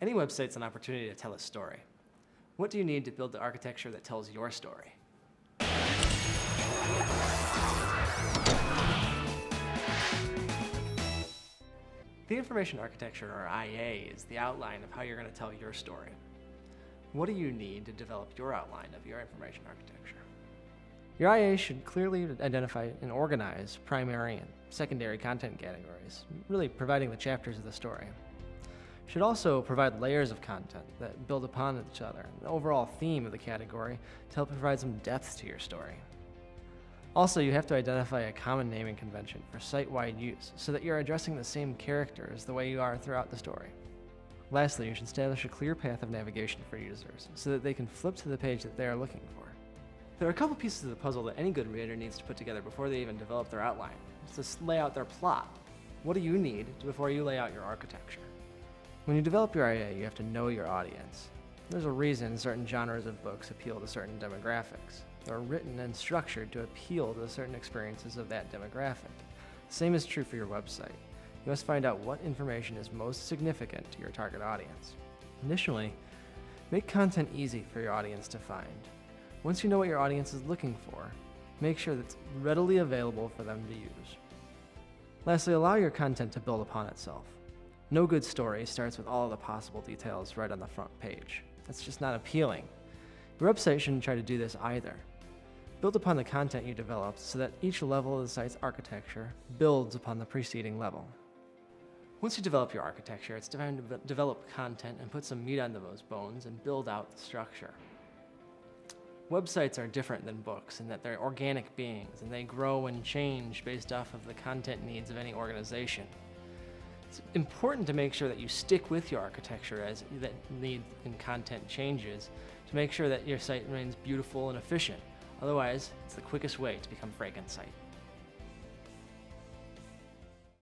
Any website's an opportunity to tell a story. What do you need to build the architecture that tells your story? The information architecture, or IA, is the outline of how you're going to tell your story. What do you need to develop your outline of your information architecture? Your IA should clearly identify and organize primary and secondary content categories, really providing the chapters of the story. It should also provide layers of content that build upon each other, the overall theme of the category, to help provide some depth to your story. Also, you have to identify a common naming convention for site-wide use so that you're addressing the same characters the way you are throughout the story. Lastly, you should establish a clear path of navigation for users so that they can flip to the page that they are looking for. There are a couple pieces of the puzzle that any good reader needs to put together before they even develop their outline. It's to lay out their plot. What do you need before you lay out your architecture? When you develop your IA, you have to know your audience. There's a reason certain genres of books appeal to certain demographics. They're written and structured to appeal to certain experiences of that demographic. Same is true for your website. You must find out what information is most significant to your target audience. Initially, make content easy for your audience to find. Once you know what your audience is looking for, make sure that it's readily available for them to use. Lastly, allow your content to build upon itself. No good story starts with all the possible details right on the front page. That's just not appealing. Your website shouldn't try to do this either. Build upon the content you developed so that each level of the site's architecture builds upon the preceding level. Once you develop your architecture, it's time to develop content and put some meat on those bones and build out the structure. Websites are different than books in that they're organic beings and they grow and change based off of the content needs of any organization. It's important to make sure that you stick with your architecture as that need and content changes to make sure that your site remains beautiful and efficient. Otherwise, it's the quickest way to become Frankenstein.